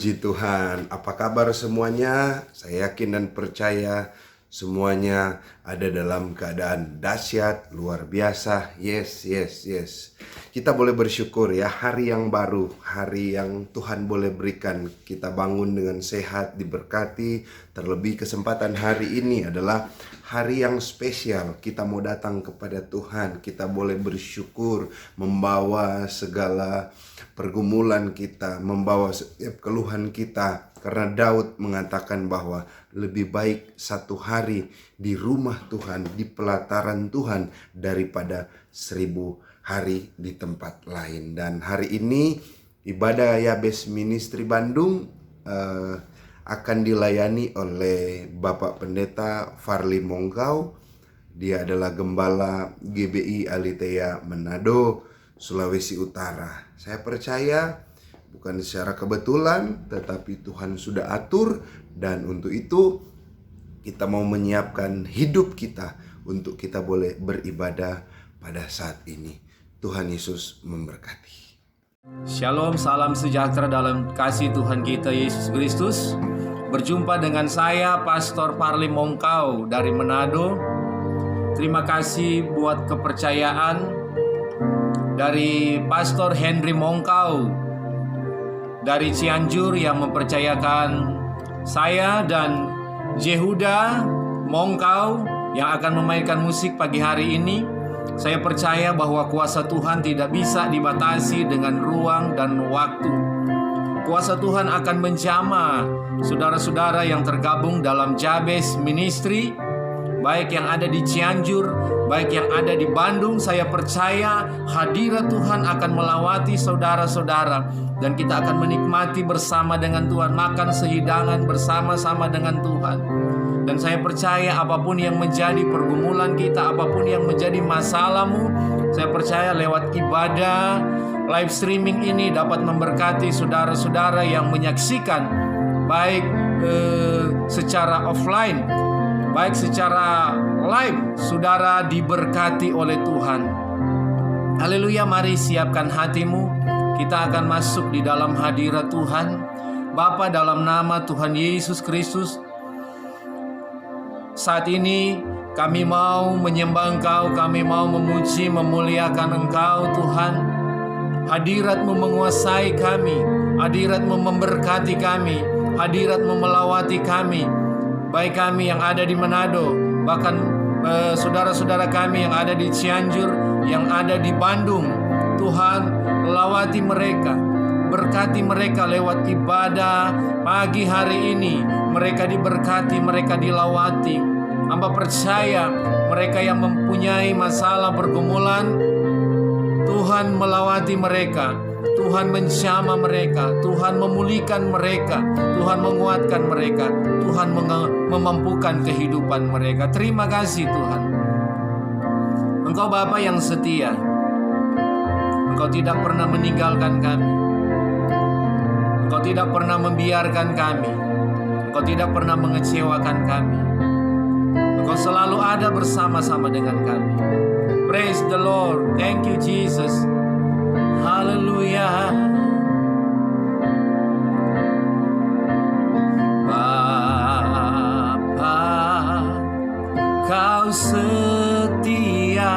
Puji Tuhan, apa kabar semuanya? Saya yakin dan percaya semuanya ada dalam keadaan dahsyat, luar biasa. Yes. Kita boleh bersyukur ya, hari yang baru, hari yang Tuhan boleh berikan. Kita bangun dengan sehat, diberkati. Terlebih kesempatan hari ini adalah hari yang spesial. Kita mau datang kepada Tuhan, kita boleh bersyukur, membawa segala pergumulan kita, membawa setiap keluhan kita. Karena Daud mengatakan bahwa lebih baik satu hari di rumah Tuhan, di pelataran Tuhan, daripada 1000 hari di tempat lain. Dan hari ini ibadah Yabes Ministry Bandung akan dilayani oleh Bapak Pendeta Farli Mongkau. Dia adalah Gembala GBI Alitea Manado, Sulawesi Utara. Saya percaya bukan secara kebetulan, tetapi Tuhan sudah atur. Dan untuk itu kita mau menyiapkan hidup kita untuk kita boleh beribadah pada saat ini. Tuhan Yesus memberkati. Shalom, salam sejahtera dalam kasih Tuhan kita Yesus Kristus. Berjumpa dengan saya, Pastor Farli Mongkau dari Manado. Terima kasih buat kepercayaan dari Pastor Henry Mongkau dari Cianjur yang mempercayakan saya dan Jehuda Mongkau yang akan memainkan musik pagi hari ini. Saya percaya bahwa kuasa Tuhan tidak bisa dibatasi dengan ruang dan waktu. Kuasa Tuhan akan menjamah saudara-saudara yang tergabung dalam Yabes Ministry, baik yang ada di Cianjur, baik yang ada di Bandung. Saya percaya hadirat Tuhan akan melawati saudara-saudara, dan kita akan menikmati bersama dengan Tuhan, makan sehidangan bersama-sama dengan Tuhan. Dan saya percaya apapun yang menjadi pergumulan kita, apapun yang menjadi masalahmu, saya percaya lewat ibadah live streaming ini dapat memberkati saudara-saudara yang menyaksikan, baik secara offline, baik secara live. Saudara diberkati oleh Tuhan. Haleluya, mari siapkan hatimu. Kita akan masuk di dalam hadirat Tuhan. Bapa, dalam nama Tuhan Yesus Kristus, saat ini kami mau menyembah Engkau, kami mau memuji, memuliakan Engkau Tuhan. Hadirat-Mu menguasai kami, hadirat-Mu memberkati kami, hadirat-Mu melawati kami, baik kami yang ada di Manado, bahkan saudara-saudara kami yang ada di Cianjur, yang ada di Bandung. Tuhan, lawati mereka, berkati mereka lewat ibadah pagi hari ini. Mereka diberkati, mereka dilawati. Hamba percaya mereka yang mempunyai masalah pergumulan, Tuhan melawati mereka, Tuhan menjamah mereka, Tuhan memulihkan mereka, Tuhan menguatkan mereka, Tuhan memampukan kehidupan mereka. Terima kasih Tuhan. Engkau Bapa yang setia, Engkau tidak pernah meninggalkan kami, Engkau tidak pernah membiarkan kami, Engkau tidak pernah mengecewakan kami. Engkau selalu ada bersama-sama dengan kami. Praise the Lord. Thank you Jesus. Haleluya. Bapa, Kau setia.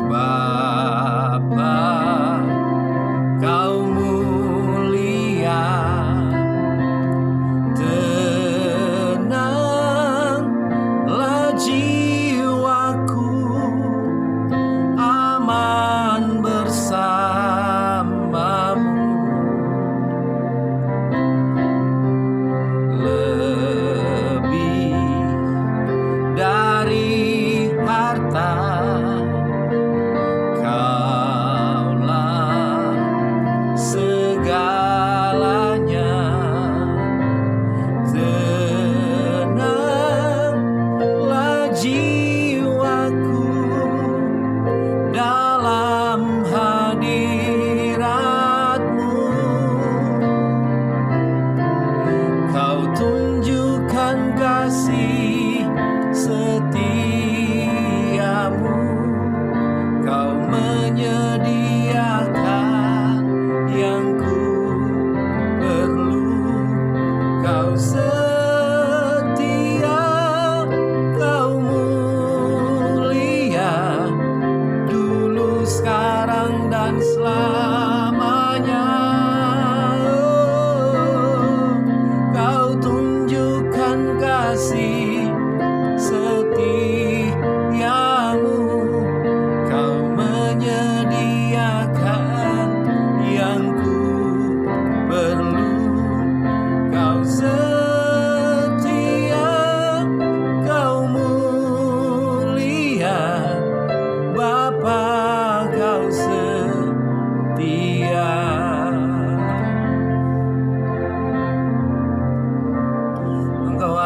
Bapa, Kau mulia. Tenanglah jiwaku, aman bersamamu. Lebih dari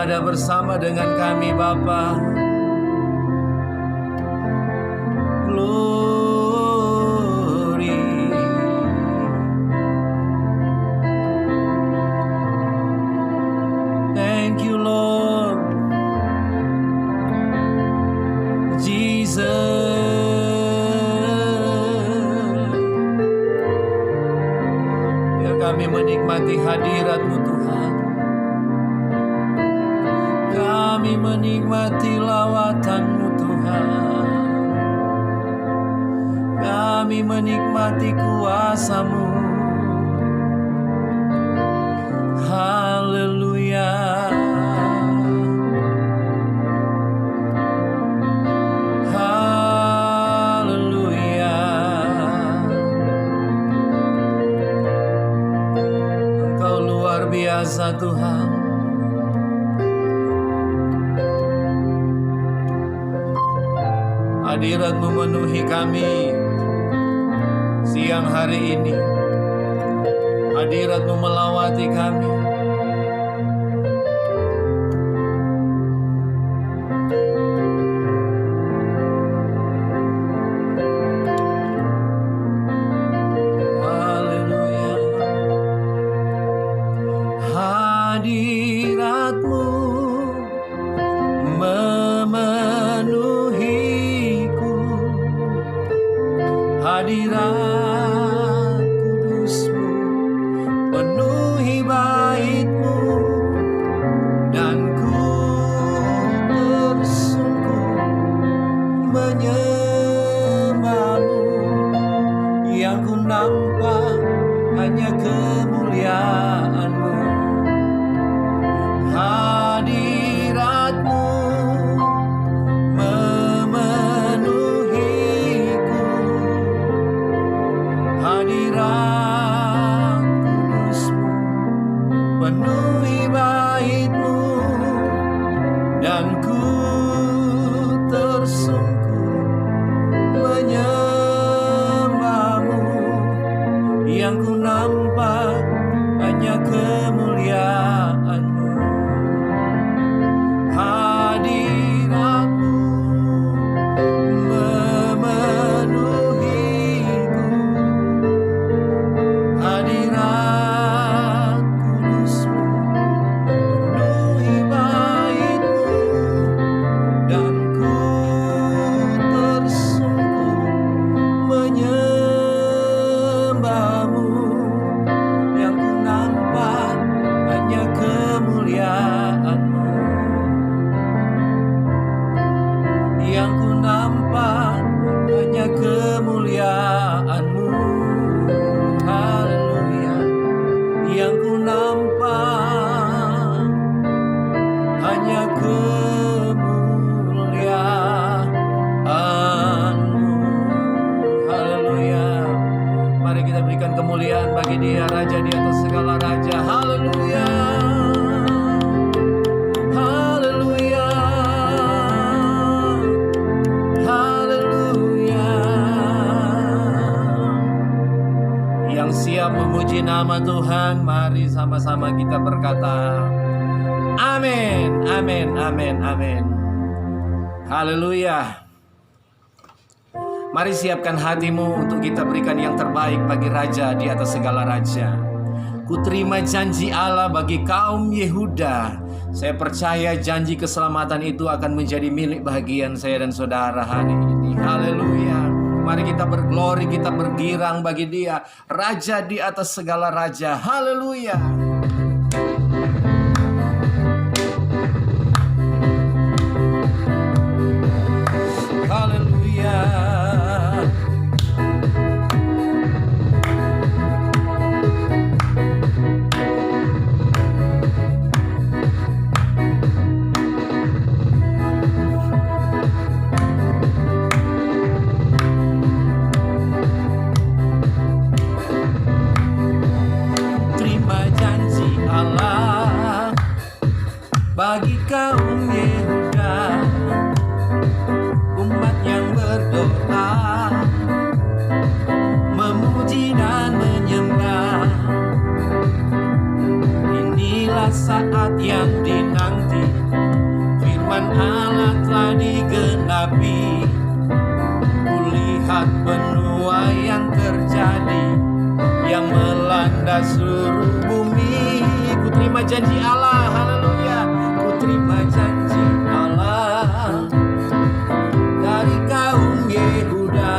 ada bersama dengan kami Bapa. Glory. Thank you Lord Jesus. Biar kami menikmati hadirat-Mu Tuhan. Kami menikmati lawatan-Mu Tuhan. Kami menikmati kuasa-Mu. Haleluya. Haleluya. Engkau luar biasa Tuhan. Hadirat-Mu memenuhi kami siang hari ini. Hadirat-Mu melawati kami. Haleluya. Hadirat-Mu memenuhiku. Hadirat kudus-Mu penuhi bait-Mu, dan ku tersungkur menyembah-Mu. Yang ku nampak hanya kemuliaan-Mu. Hadirat-Mu memenuhiku. Hadirat kudus-Mu penuhi bait-Mu, dan ku tersungkur menyembah-Mu. Yang ku nampak hanya kemuliaan-Mu. Hadirat-Mu memenuhiku. Hadirat kudus-Mu penuhi bait-Mu, dan ku tersungkur menyembah-Mu. Yang ku nampak hanya kemuliaan-Mu. Yang ku nampak hanya kemuliaan-Mu. Haleluya. Yang ku nampak hanya kemuliaan-Mu. Haleluya. Mari kita berikan kemuliaan bagi Dia, Raja di atas segala raja. Haleluya. Haleluya. Haleluya. Yang siap memuji nama Tuhan, mari sama-sama kita berkata, amin, amin, amin, amin. Haleluya. Mari siapkan hatimu untuk kita berikan yang terbaik bagi Raja di atas segala raja. Ku terima janji Allah bagi kaum Yehuda. Saya percaya janji keselamatan itu akan menjadi milik bagian saya dan saudara hari ini. Haleluya. Mari kita berglori, kita bergirang bagi Dia, Raja di atas segala raja. Haleluya. Haleluya. bagi kaum Yehuda, umat yang berdoa, memuji dan menyembah. Inilah saat yang dinanti, digenapi. Kulihat benua yang terjadi, yang melanda seluruh bumi. Ku terima janji Allah, haleluya. Ku terima janji Allah dari kaum Yehuda,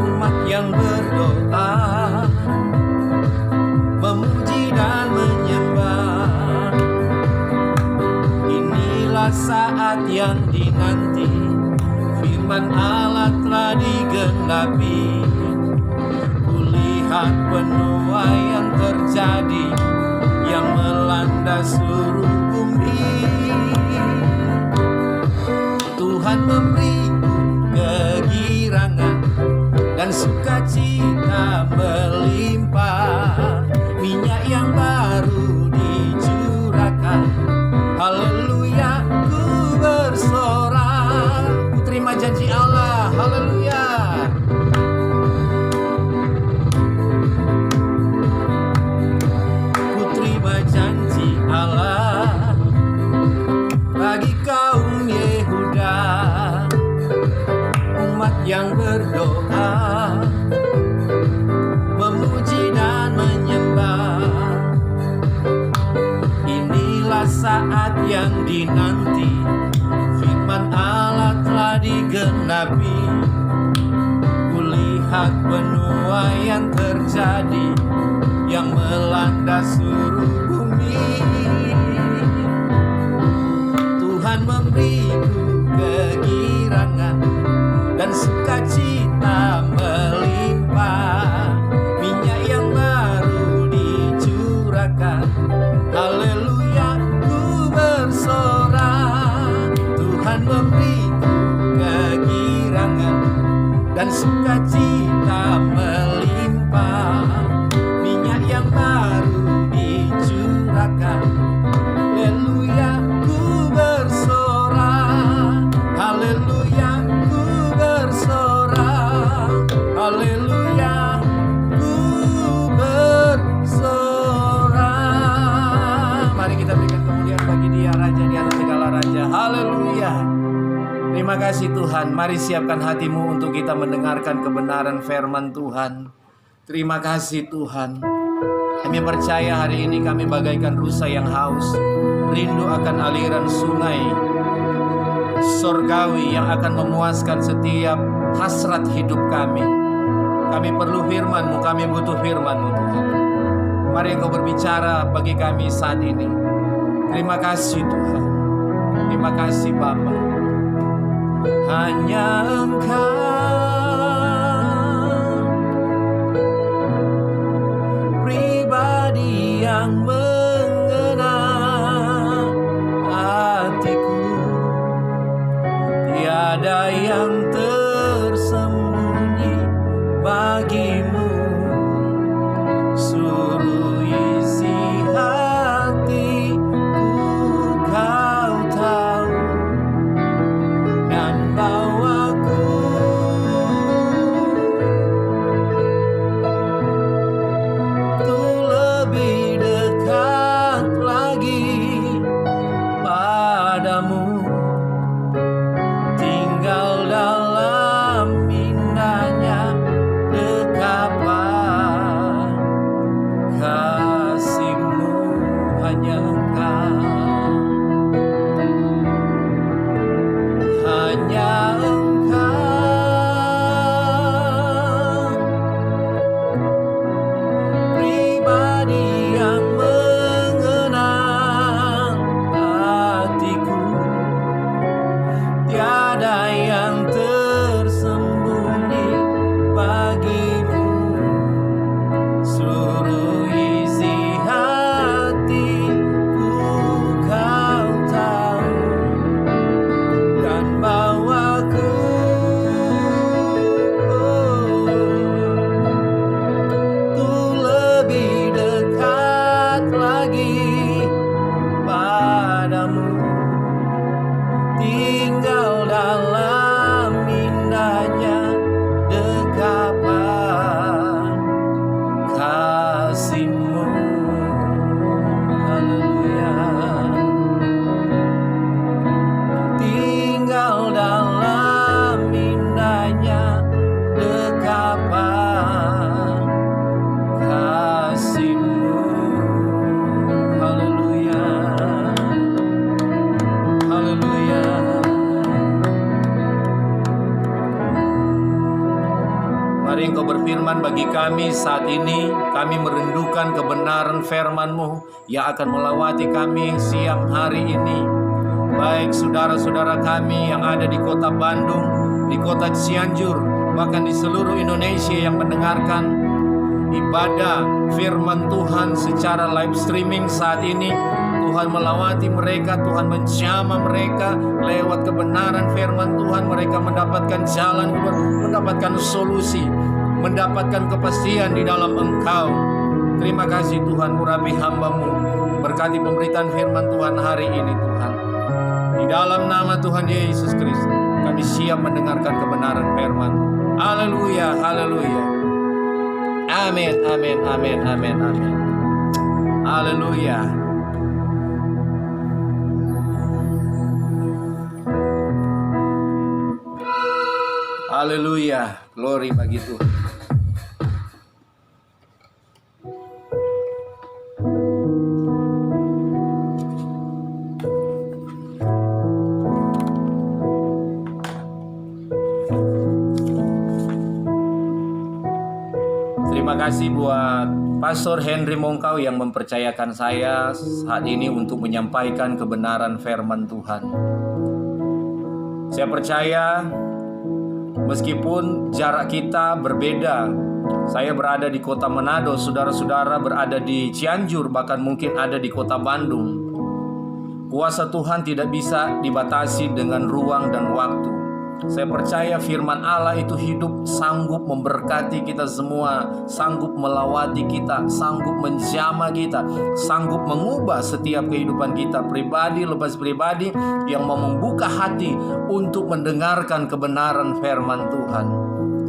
umat yang berdoa, memuji dan menyembah. Inilah saat yang dinanti, firman Allah telah digenapi. Kulihat benua yang terjadi, yang melanda seluruh bumi. Tuhan memberiku kegirangan dan sukacita melimpah. Minyak yang baru dicurahkan, haleluya, ku bersorak. Ku terima janji Allah, haleluya. Ku terima janji Allah bagi kaum Yehuda, umat yang berdoa, memuji dan menyembah. Inilah saat yang dinanti, firman Allah telah digenapi. Kulihat benua yang terjadi, yang melanda seluruh bumi. Tuhan memberiku kegirangan dan sukacita melimpah. Minyak yang baru dicurahkan, haleluya, ku bersorak. Tuhan memberiku kegirangan dan sukacita melimpah. Minyak yang baru dicurahkan, haleluya, ku bersorak. Haleluya, ku bersorak. Haleluya, ku bersorak. Mari kita berikan kemuliaan bagi Dia, Raja di atas segala raja. Haleluya. Terima kasih Tuhan. Mari siapkan hatimu untuk kita mendengarkan kebenaran firman Tuhan. Terima kasih Tuhan. Kami percaya hari ini kami bagaikan rusa yang haus, rindu akan aliran sungai sorgawi yang akan memuaskan setiap hasrat hidup kami. Kami perlu firman-Mu, kami butuh firman-Mu Tuhan. Mari Engkau berbicara bagi kami saat ini. Terima kasih Tuhan. Terima kasih Bapa. Hanya Engkau pribadi yang mengenal hatiku. Tiada yang tersembunyi bagimu. Seluruh isi hatiku Kau tahu, dan bawaku bagi kami saat ini, kami merindukan kebenaran firman-Mu yang akan melawati kami siang hari ini. Baik saudara-saudara kami yang ada di kota Bandung, di kota Cianjur, bahkan di seluruh Indonesia yang mendengarkan ibadah firman Tuhan secara live streaming saat ini. Tuhan melawati mereka, Tuhan menjamah mereka lewat kebenaran firman Tuhan. Mereka mendapatkan jalan keluar, mendapatkan solusi, mendapatkan kepastian di dalam Engkau. Terima kasih Tuhan, urapi hamba-Mu, berkati pemberitaan firman Tuhan hari ini Tuhan. Di dalam nama Tuhan Yesus Kristus, kami siap mendengarkan kebenaran firman. Haleluya, haleluya. Amin, amin, amin, amin, amin. Haleluya. Haleluya, glory bagi Tuhan. Terima kasih buat Pastor Henry Mongkau yang mempercayakan saya saat ini untuk menyampaikan kebenaran firman Tuhan. Saya percaya meskipun jarak kita berbeda, saya berada di kota Manado, saudara-saudara berada di Cianjur, bahkan mungkin ada di kota Bandung. Kuasa Tuhan tidak bisa dibatasi dengan ruang dan waktu. Saya percaya firman Allah itu hidup, sanggup memberkati kita semua, sanggup melawati kita, sanggup menjamah kita, sanggup mengubah setiap kehidupan kita pribadi lepas pribadi yang mau membuka hati untuk mendengarkan kebenaran firman Tuhan.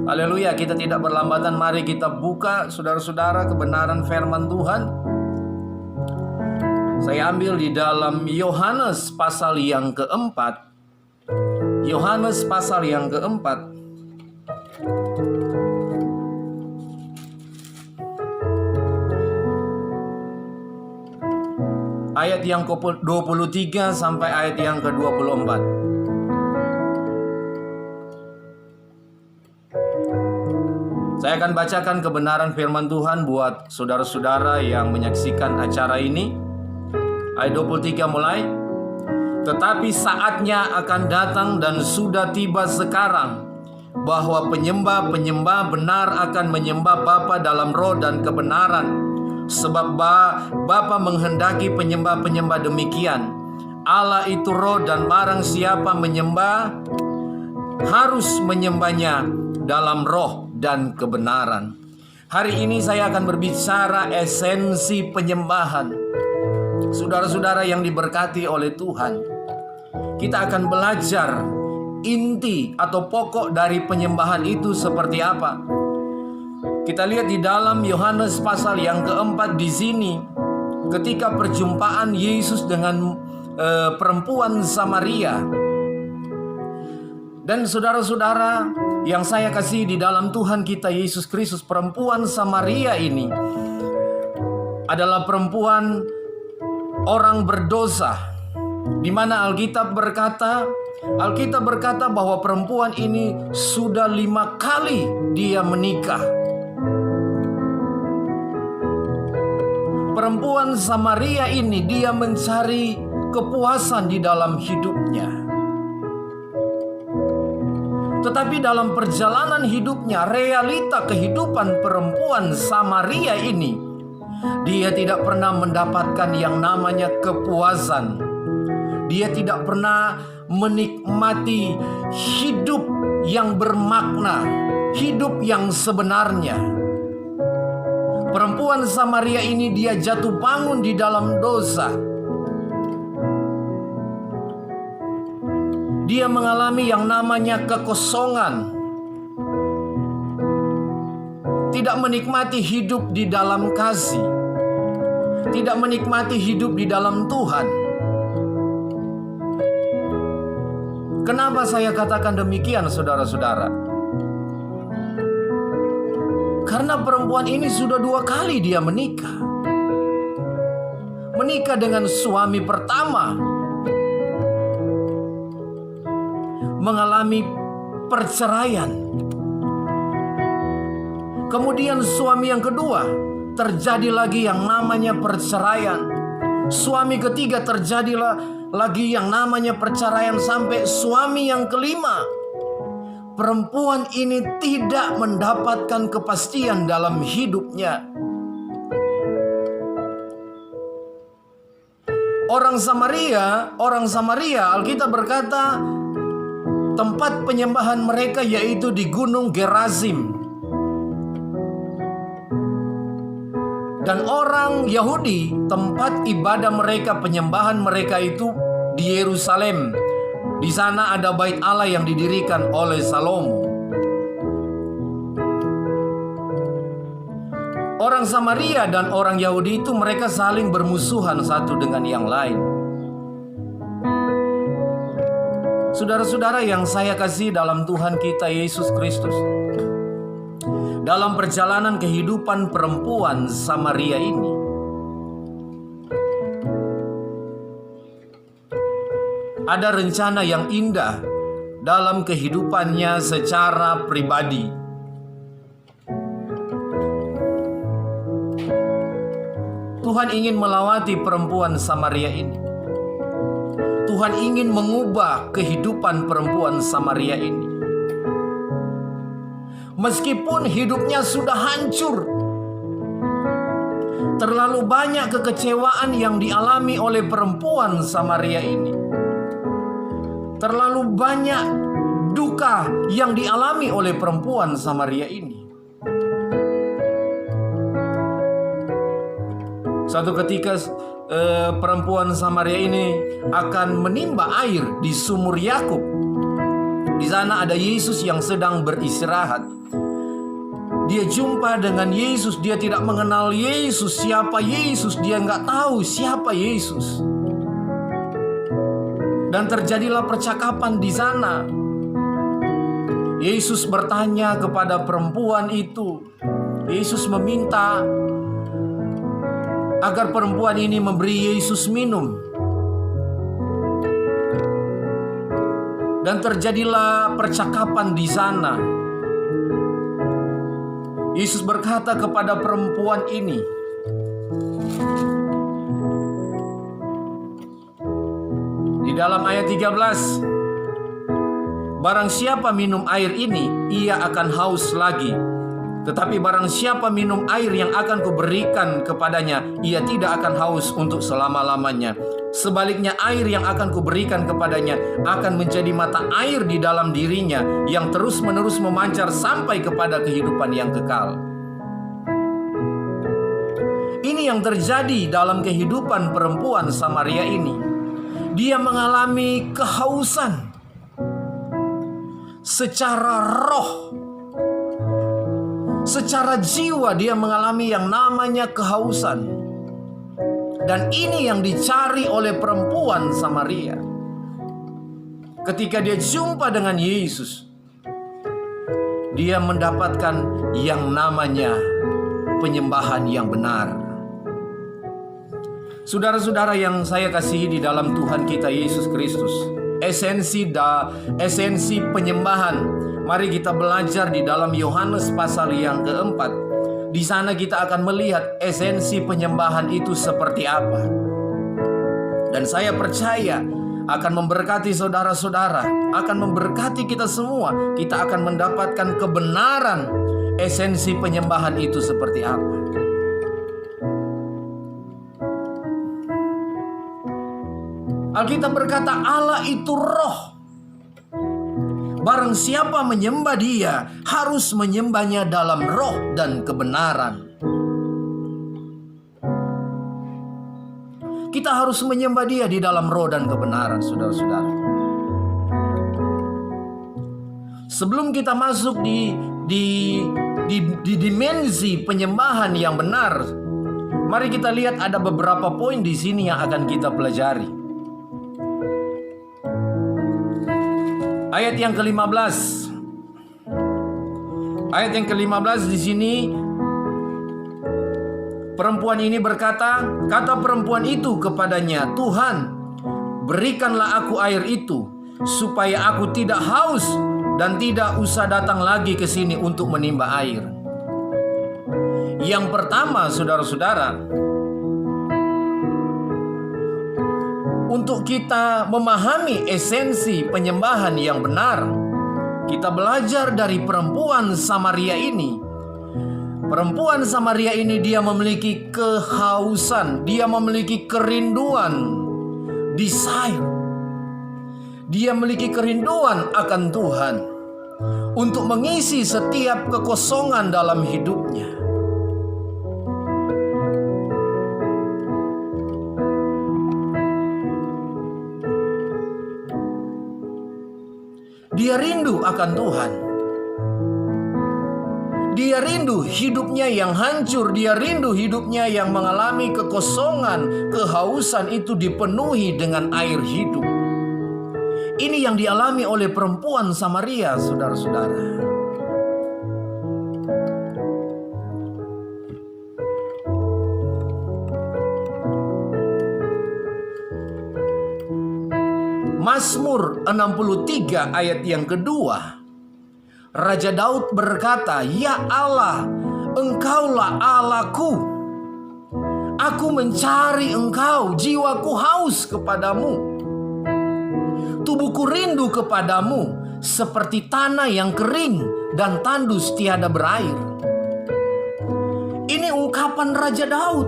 Haleluya, kita tidak berlambatan, mari kita buka saudara-saudara kebenaran firman Tuhan. Saya ambil di dalam Yohanes pasal yang keempat. Yohanes pasal yang keempat. Ayat yang ke-23 sampai ayat yang ke-24. Saya akan bacakan kebenaran firman Tuhan buat saudara-saudara yang menyaksikan acara ini. Ayat 23 mulai. Tetapi saatnya akan datang dan sudah tiba sekarang, bahwa penyembah-penyembah benar akan menyembah Bapa dalam roh dan kebenaran. Sebab Bapa menghendaki penyembah-penyembah demikian. Allah itu roh, dan barang siapa menyembah harus menyembahnya dalam roh dan kebenaran. Hari ini saya akan berbicara esensi penyembahan. Saudara-saudara yang diberkati oleh Tuhan, kita akan belajar inti atau pokok dari penyembahan itu seperti apa. Kita lihat di dalam Yohanes pasal yang keempat di sini, ketika perjumpaan Yesus dengan perempuan Samaria. Dan saudara-saudara yang saya kasih di dalam Tuhan kita Yesus Kristus, perempuan Samaria ini adalah perempuan orang berdosa, di mana Alkitab berkata bahwa perempuan ini sudah 5 kali dia menikah. Perempuan Samaria ini dia mencari kepuasan di dalam hidupnya. Tetapi dalam perjalanan hidupnya, realita kehidupan perempuan Samaria ini, dia tidak pernah mendapatkan yang namanya kepuasan. Dia tidak pernah menikmati hidup yang bermakna, hidup yang sebenarnya. Perempuan Samaria ini dia jatuh bangun di dalam dosa. Dia mengalami yang namanya kekosongan. Tidak menikmati hidup di dalam kasih. Tidak menikmati hidup di dalam Tuhan. Kenapa saya katakan demikian, saudara-saudara? Karena perempuan ini sudah 2 kali dia menikah. Menikah dengan suami pertama, mengalami perceraian. Kemudian suami yang kedua, terjadi lagi yang namanya perceraian. Suami ketiga, terjadilah lagi yang namanya perceraian, sampai suami yang kelima. Perempuan ini tidak mendapatkan kepastian dalam hidupnya. Orang Samaria, Alkitab berkata, tempat penyembahan mereka yaitu di Gunung Gerazim. Dan orang Yahudi, tempat ibadah mereka, penyembahan mereka itu di Yerusalem. Di sana ada bait Allah yang didirikan oleh Salomo. Orang Samaria dan orang Yahudi itu mereka saling bermusuhan satu dengan yang lain. Saudara-saudara yang saya kasih dalam Tuhan kita Yesus Kristus, dalam perjalanan kehidupan perempuan Samaria ini, ada rencana yang indah dalam kehidupannya secara pribadi. Tuhan ingin melawati perempuan Samaria ini. Tuhan ingin mengubah kehidupan perempuan Samaria ini. Meskipun hidupnya sudah hancur, terlalu banyak kekecewaan yang dialami oleh perempuan Samaria ini. Terlalu banyak duka yang dialami oleh perempuan Samaria ini. Suatu ketika perempuan Samaria ini akan menimba air di sumur Yakub. Di sana ada Yesus yang sedang beristirahat. Dia jumpa dengan Yesus. Dia tidak mengenal Yesus. Siapa Yesus? Dia nggak tahu siapa Yesus. Dan terjadilah percakapan di sana. Yesus bertanya kepada perempuan itu. Yesus meminta agar perempuan ini memberi Yesus minum. Dan terjadilah percakapan di sana. Yesus berkata kepada perempuan ini, di dalam ayat 13, barang siapa minum air ini, ia akan haus lagi. Tetapi barang siapa minum air yang akan kuberikan kepadanya, ia tidak akan haus untuk selama-lamanya. Sebaliknya air yang akan kuberikan kepadanya akan menjadi mata air di dalam dirinya, yang terus-menerus memancar sampai kepada kehidupan yang kekal. Ini yang terjadi dalam kehidupan perempuan Samaria ini. Dia mengalami kehausan secara roh. Secara jiwa dia mengalami yang namanya kehausan. Dan ini yang dicari oleh perempuan Samaria. Ketika dia jumpa dengan Yesus, dia mendapatkan yang namanya penyembahan yang benar. Saudara-saudara yang saya kasihi di dalam Tuhan kita Yesus Kristus, esensi penyembahan, mari kita belajar di dalam Yohanes pasal yang keempat. Di sana kita akan melihat esensi penyembahan itu seperti apa. Dan saya percaya akan memberkati saudara-saudara, akan memberkati kita semua. Kita akan mendapatkan kebenaran esensi penyembahan itu seperti apa. Alkitab berkata Allah itu roh. Barang siapa menyembah dia, harus menyembahnya dalam roh dan kebenaran. Kita harus menyembah dia di dalam roh dan kebenaran, saudara-saudara. Sebelum kita masuk di dimensi penyembahan yang benar, mari kita lihat ada beberapa poin di sini yang akan kita pelajari. Ayat yang ke-15. Ayat yang ke-15 di sini perempuan ini berkata, kata perempuan itu kepadanya, "Tuhan, berikanlah aku air itu supaya aku tidak haus dan tidak usah datang lagi ke sini untuk menimba air." Yang pertama, saudara-saudara, untuk kita memahami esensi penyembahan yang benar, kita belajar dari perempuan Samaria ini. Perempuan Samaria ini dia memiliki kehausan, dia memiliki kerinduan, desire. Dia memiliki kerinduan akan Tuhan untuk mengisi setiap kekosongan dalam hidupnya. Dia rindu akan Tuhan. Dia rindu hidupnya yang hancur. Dia rindu hidupnya yang mengalami kekosongan, kehausan itu dipenuhi dengan air hidup. Ini yang dialami oleh perempuan Samaria, saudara-saudara. Mazmur 63 ayat yang kedua, Raja Daud berkata, "Ya Allah, Engkaulah Allahku. Aku mencari Engkau, jiwaku haus kepadamu. Tubuhku rindu kepadamu, seperti tanah yang kering dan tandus tiada berair." Ini ungkapan Raja Daud.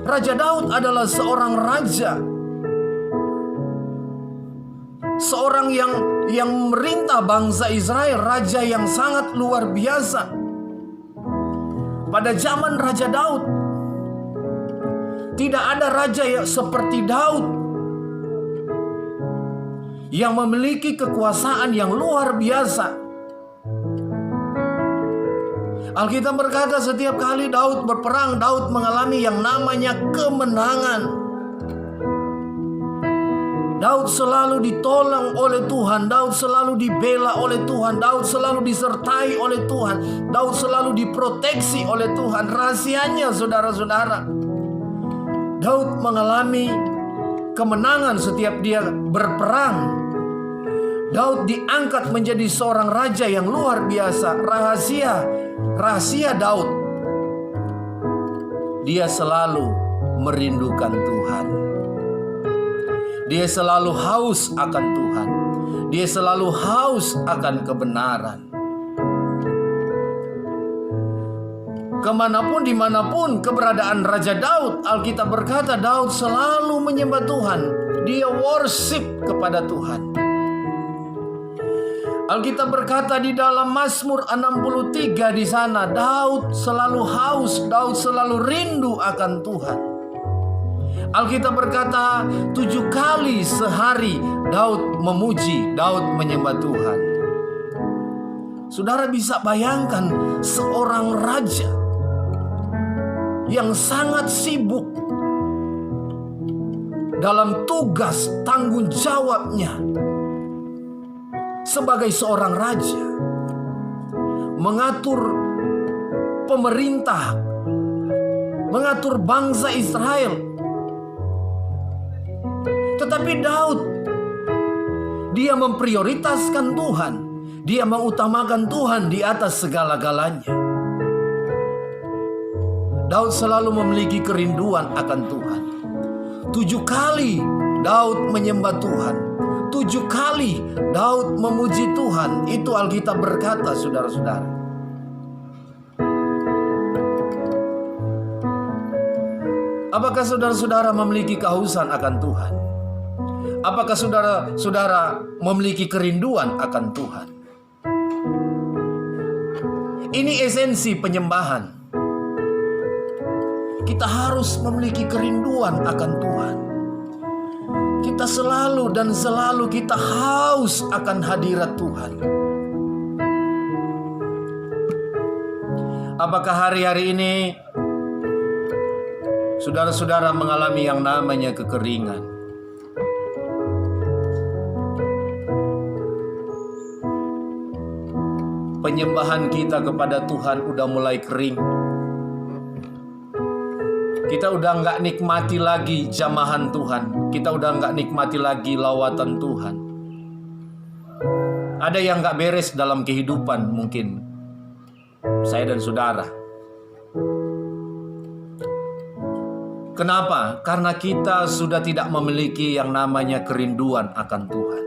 Raja Daud adalah seorang raja, seorang yang merintah bangsa Israel, raja yang sangat luar biasa. Pada zaman Raja Daud, tidak ada raja yang seperti Daud yang memiliki kekuasaan yang luar biasa. Alkitab berkata setiap kali Daud berperang, Daud mengalami yang namanya kemenangan. Daud selalu ditolong oleh Tuhan, Daud selalu dibela oleh Tuhan, Daud selalu disertai oleh Tuhan, Daud selalu diproteksi oleh Tuhan. Rahasianya, saudara-saudara, Daud mengalami kemenangan setiap dia berperang. Daud diangkat menjadi seorang raja yang luar biasa. Rahasia Daud, dia selalu merindukan Tuhan. Dia selalu haus akan Tuhan. Dia selalu haus akan kebenaran. Kemanapun, dimanapun keberadaan Raja Daud, Alkitab berkata Daud selalu menyembah Tuhan. Dia worship kepada Tuhan. Alkitab berkata di dalam Mazmur 63 di sana, Daud selalu haus, Daud selalu rindu akan Tuhan. Alkitab berkata 7 kali sehari Daud memuji, Daud menyembah Tuhan. Saudara bisa bayangkan seorang raja yang sangat sibuk dalam tugas tanggung jawabnya sebagai seorang raja, mengatur pemerintah, mengatur bangsa Israel. Tetapi Daud, dia memprioritaskan Tuhan, dia mengutamakan Tuhan di atas segala-galanya. Daud selalu memiliki kerinduan akan Tuhan. 7 kali Daud menyembah Tuhan, 7 kali Daud memuji Tuhan. Itu Alkitab berkata, saudara-saudara. Apakah saudara-saudara memiliki kehausan akan Tuhan? Apakah saudara-saudara memiliki kerinduan akan Tuhan? Ini esensi penyembahan. Kita harus memiliki kerinduan akan Tuhan. Kita selalu dan selalu kita haus akan hadirat Tuhan. Apakah hari-hari ini saudara-saudara mengalami yang namanya kekeringan? Penyembahan kita kepada Tuhan udah mulai kering. Kita udah nggak nikmati lagi jamahan Tuhan. Kita udah nggak nikmati lagi lawatan Tuhan. Ada yang gak beres dalam kehidupan mungkin saya dan saudara. Kenapa? Karena kita sudah tidak memiliki yang namanya kerinduan akan Tuhan.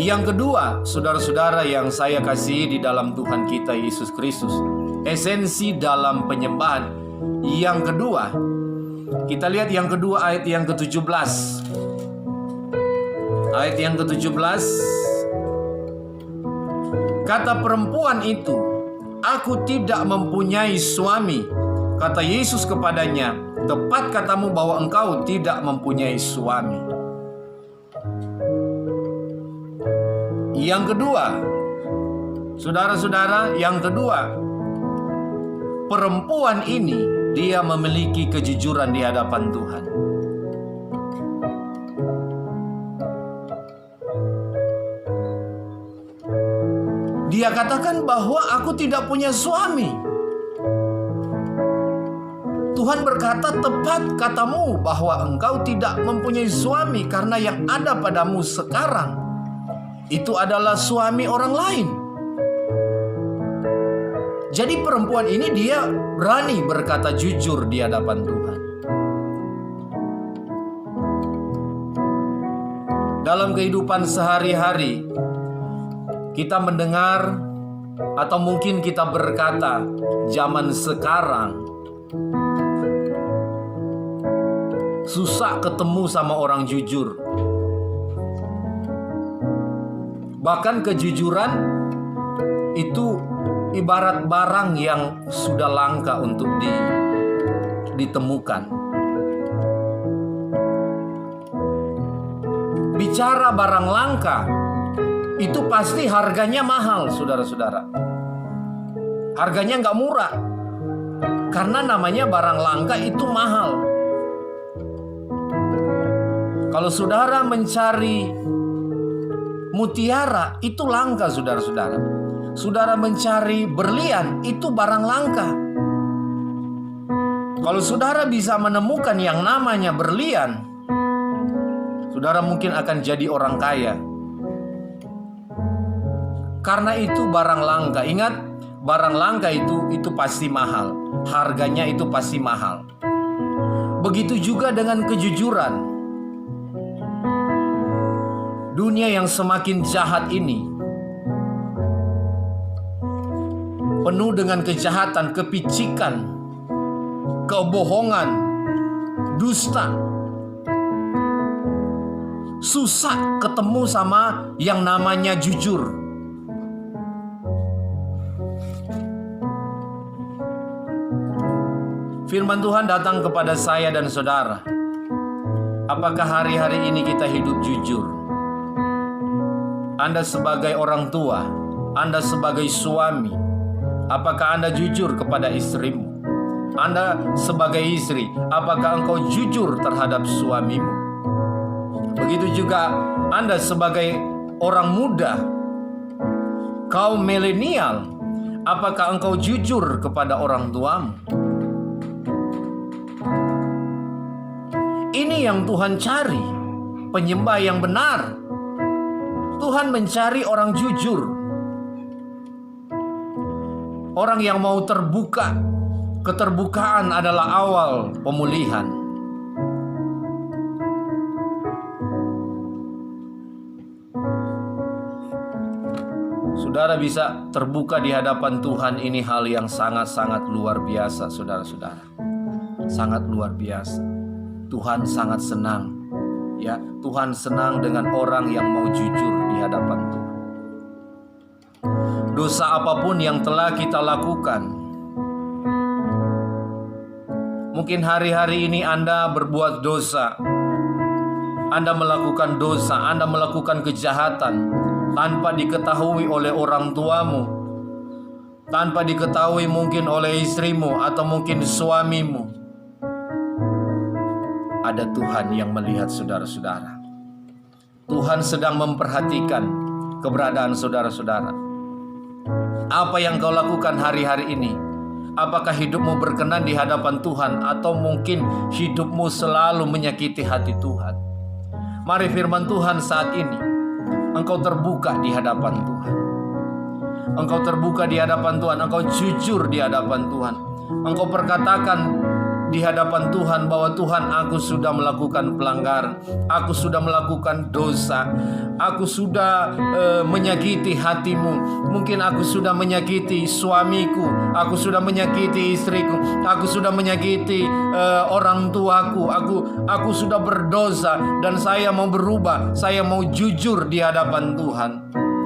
Yang kedua, saudara-saudara yang saya kasihi di dalam Tuhan kita Yesus Kristus, esensi dalam penyembahan yang kedua, kita lihat yang kedua ayat yang ke-17. Ayat yang ke-17, kata perempuan itu, "Aku tidak mempunyai suami." Kata Yesus kepadanya, "Tepat katamu bahwa engkau tidak mempunyai suami." Yang kedua, saudara-saudara, yang kedua, perempuan ini dia memiliki kejujuran di hadapan Tuhan. Dia katakan bahwa aku tidak punya suami. Tuhan berkata, "Tepat katamu bahwa engkau tidak mempunyai suami, karena yang ada padamu sekarang itu adalah suami orang lain." Jadi perempuan ini dia berani berkata jujur di hadapan Tuhan. Dalam kehidupan sehari-hari, kita mendengar atau mungkin kita berkata, zaman sekarang susah ketemu sama orang jujur. Bahkan kejujuran itu ibarat barang yang sudah langka untuk ditemukan. Bicara barang langka, itu pasti harganya mahal, saudara-saudara. Harganya nggak murah. Karena namanya barang langka itu mahal. Kalau saudara mencari mutiara, itu langka, saudara-saudara. Saudara mencari berlian, itu barang langka. Kalau saudara bisa menemukan yang namanya berlian, saudara mungkin akan jadi orang kaya. Karena itu barang langka. Ingat, barang langka itu pasti mahal. Harganya itu pasti mahal. Begitu juga dengan kejujuran. Dunia yang semakin jahat ini penuh dengan kejahatan, kepicikan, kebohongan, dusta. Susah ketemu sama yang namanya jujur. Firman Tuhan datang kepada saya dan saudara. Apakah hari-hari ini kita hidup jujur? Anda sebagai orang tua, Anda sebagai suami, apakah Anda jujur kepada istrimu? Anda sebagai istri, apakah engkau jujur terhadap suamimu? Begitu juga Anda sebagai orang muda, kaum milenial, apakah engkau jujur kepada orang tuamu? Ini yang Tuhan cari, penyembah yang benar. Tuhan mencari orang jujur, orang yang mau terbuka. Keterbukaan adalah awal pemulihan. Saudara bisa terbuka di hadapan Tuhan, ini hal yang sangat-sangat luar biasa, saudara-saudara. Sangat luar biasa. Tuhan sangat senang. Ya, Tuhan senang dengan orang yang mau jujur di hadapan Tuhan. Dosa apapun yang telah kita lakukan, mungkin hari-hari ini Anda berbuat dosa, Anda melakukan dosa, Anda melakukan kejahatan tanpa diketahui oleh orang tuamu, tanpa diketahui mungkin oleh istrimu atau mungkin suamimu. Ada Tuhan yang melihat saudara-saudara. Tuhan sedang memperhatikan keberadaan saudara-saudara. Apa yang kau lakukan hari-hari ini, Apakah hidupmu berkenan di hadapan Tuhan, atau mungkin hidupmu selalu menyakiti hati Tuhan? Mari firman Tuhan saat ini, engkau terbuka di hadapan Tuhan. Engkau terbuka di hadapan Tuhan, engkau jujur di hadapan Tuhan. Engkau perkatakan di hadapan Tuhan bahwa Tuhan, aku sudah melakukan pelanggaran, aku sudah melakukan dosa, aku sudah menyakiti hatimu. Mungkin aku sudah menyakiti suamiku, aku sudah menyakiti istriku, aku sudah menyakiti orang tuaku, aku sudah berdosa dan saya mau berubah. Saya mau jujur di hadapan Tuhan.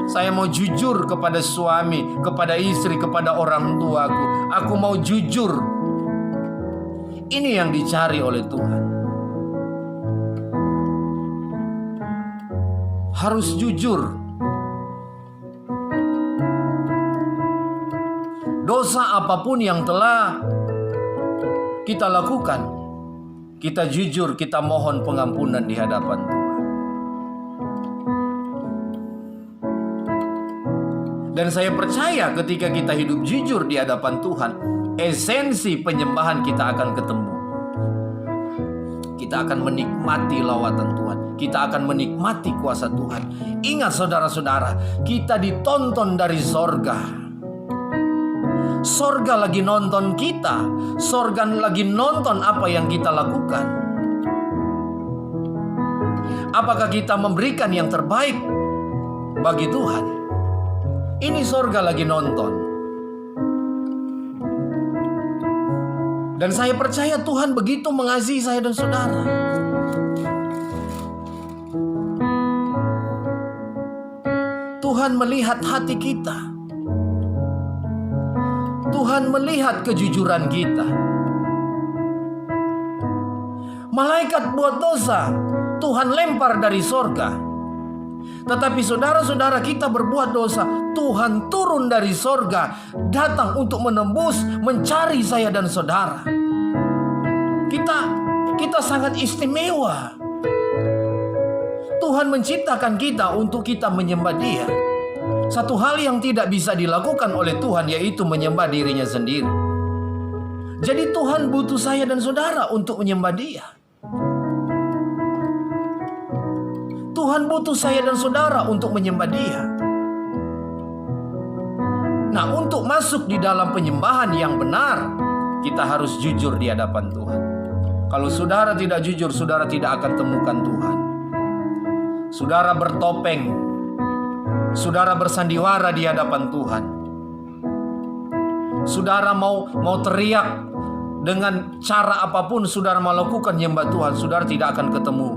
Saya mau jujur kepada suami, kepada istri, kepada orang tuaku. Aku mau jujur. Ini yang dicari oleh Tuhan. Harus jujur. Dosa apapun yang telah kita lakukan, kita jujur, kita mohon pengampunan di hadapan Tuhan. Dan saya percaya ketika kita hidup jujur di hadapan Tuhan, esensi penyembahan kita akan ketemu. Kita akan menikmati lawatan Tuhan. Kita akan menikmati kuasa Tuhan. Ingat saudara-saudara, kita ditonton dari sorga. Sorga lagi nonton kita. Sorga lagi nonton apa yang kita lakukan. Apakah kita memberikan yang terbaik bagi Tuhan? Ini sorga lagi nonton. Dan saya percaya Tuhan begitu mengasihi saya dan saudara. Tuhan melihat hati kita. Tuhan melihat kejujuran kita. Malaikat buat dosa, Tuhan lempar dari sorga. Tetapi saudara-saudara kita berbuat dosa, Tuhan turun dari sorga, datang untuk menembus, mencari saya dan saudara. Kita sangat istimewa. Tuhan menciptakan kita untuk kita menyembah Dia. Satu hal yang tidak bisa dilakukan oleh Tuhan, yaitu menyembah dirinya sendiri. Jadi Tuhan butuh saya dan saudara untuk menyembah Dia. Tuhan butuh saya dan saudara untuk menyembah Dia. Nah, untuk masuk di dalam penyembahan yang benar, kita harus jujur di hadapan Tuhan. Kalau saudara tidak jujur, saudara tidak akan temukan Tuhan. Saudara bertopeng, saudara bersandiwara di hadapan Tuhan. Saudara mau teriak dengan cara apapun, saudara melakukan menyembah Tuhan, saudara tidak akan ketemu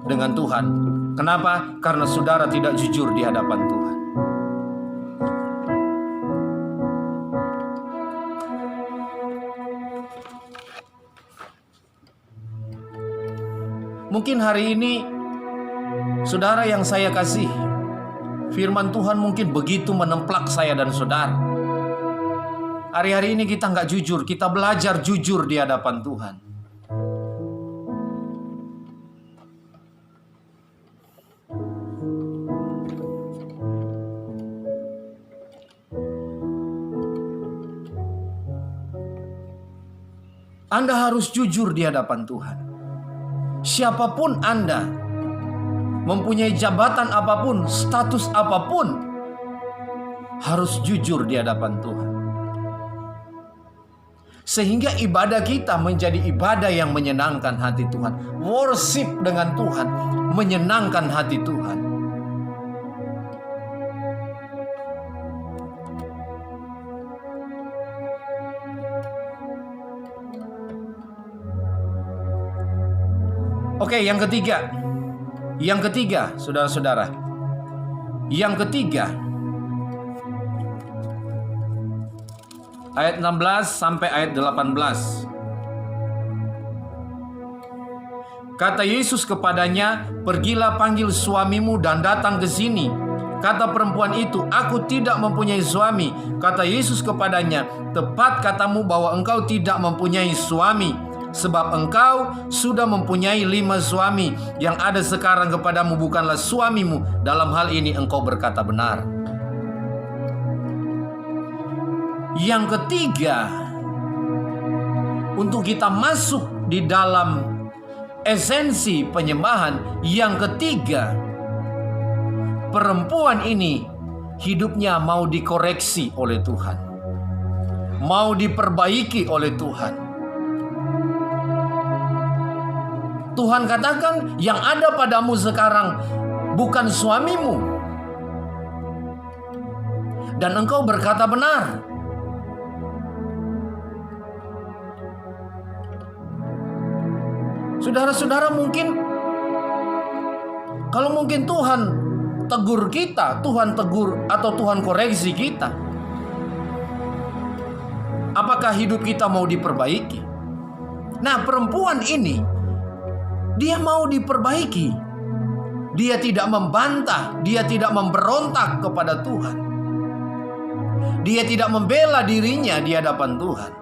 dengan Tuhan. Kenapa? Karena saudara tidak jujur di hadapan Tuhan. Mungkin hari ini saudara yang saya kasih, firman Tuhan mungkin begitu menemplak saya dan saudara. Hari-hari ini kita nggak jujur, kita belajar jujur di hadapan Tuhan. Anda harus jujur di hadapan Tuhan. Siapapun Anda, mempunyai jabatan apapun, status apapun, harus jujur di hadapan Tuhan. Sehingga ibadah kita menjadi ibadah yang menyenangkan hati Tuhan. Worship dengan Tuhan menyenangkan hati Tuhan. Oke, yang ketiga, saudara-saudara. Yang ketiga, ayat 16 sampai ayat 18. Kata Yesus kepadanya, "Pergilah panggil suamimu dan datang ke sini." Kata perempuan itu, "Aku tidak mempunyai suami." Kata Yesus kepadanya, "Tepat katamu bahwa engkau tidak mempunyai suami. Sebab engkau sudah mempunyai 5 suami. Yang ada sekarang kepadamu bukanlah suamimu. Dalam hal ini engkau berkata benar." Yang ketiga, untuk kita masuk di dalam esensi penyembahan, yang ketiga, perempuan ini hidupnya mau dikoreksi oleh Tuhan, mau diperbaiki oleh Tuhan. Tuhan katakan, yang ada padamu sekarang bukan suamimu, dan engkau berkata benar. Saudara-saudara, mungkin kalau mungkin Tuhan tegur kita, Tuhan tegur atau Tuhan koreksi kita, apakah hidup kita mau diperbaiki? Nah, perempuan ini dia mau diperbaiki. Dia tidak membantah, dia tidak memberontak kepada Tuhan. Dia tidak membela dirinya di hadapan Tuhan.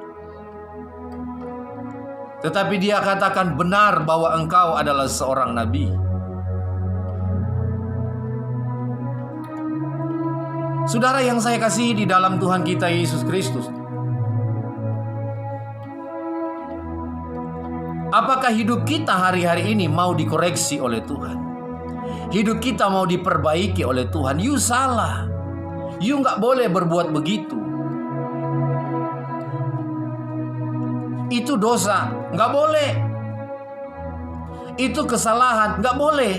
Tetapi dia katakan, benar bahwa engkau adalah seorang nabi. Saudara yang saya kasihi di dalam Tuhan kita Yesus Kristus, apakah hidup kita hari-hari ini mau dikoreksi oleh Tuhan? Hidup kita mau diperbaiki oleh Tuhan? You salah. You nggak boleh berbuat begitu. Itu dosa, nggak boleh. Itu kesalahan, nggak boleh.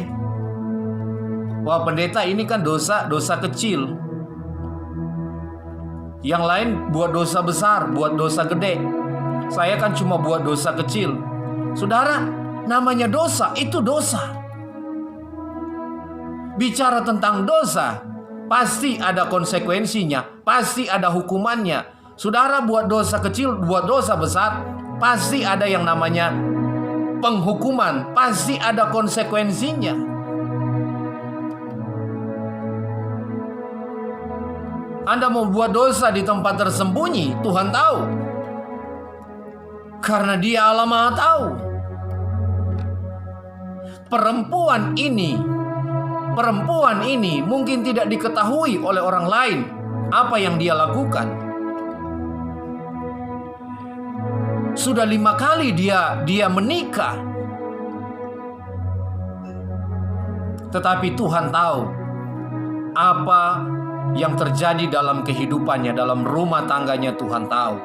Wah, pendeta, ini kan dosa kecil. Yang lain buat dosa besar, buat dosa gede. Saya kan cuma buat dosa kecil. Saudara, namanya dosa, itu dosa. Bicara tentang dosa, pasti ada konsekuensinya, pasti ada hukumannya. Saudara buat dosa kecil, buat dosa besar, pasti ada yang namanya penghukuman, pasti ada konsekuensinya. Anda mau buat dosa di tempat tersembunyi, Tuhan tahu. Karena Dia Allah Maha tahu. Perempuan ini mungkin tidak diketahui oleh orang lain apa yang dia lakukan. Sudah 5 kali dia menikah. Tetapi Tuhan tahu apa yang terjadi dalam kehidupannya, dalam rumah tangganya. Tuhan tahu.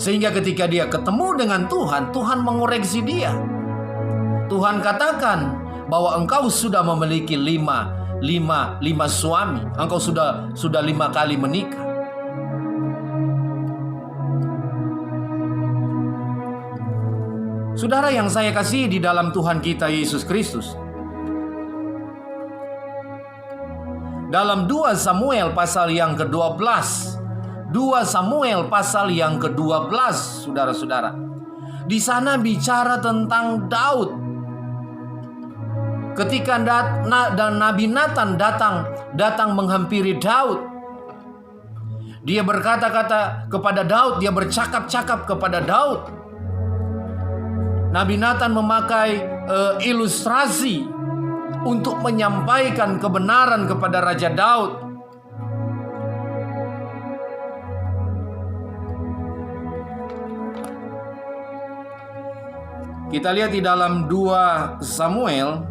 Sehingga ketika dia ketemu dengan Tuhan, Tuhan mengoreksi dia. Tuhan katakan bahwa engkau sudah memiliki lima suami. Engkau sudah 5 kali menikah. Saudara yang saya kasihi di dalam Tuhan kita Yesus Kristus, dalam 2 Samuel pasal yang ke-12, 2 Samuel pasal yang ke-12, saudara-saudara, di sana bicara tentang Daud. Ketika Nabi Nathan datang menghampiri Daud, dia berkata-kata kepada Daud, dia bercakap-cakap kepada Daud. Nabi Nathan memakai ilustrasi untuk menyampaikan kebenaran kepada Raja Daud. Kita lihat di dalam 2 Samuel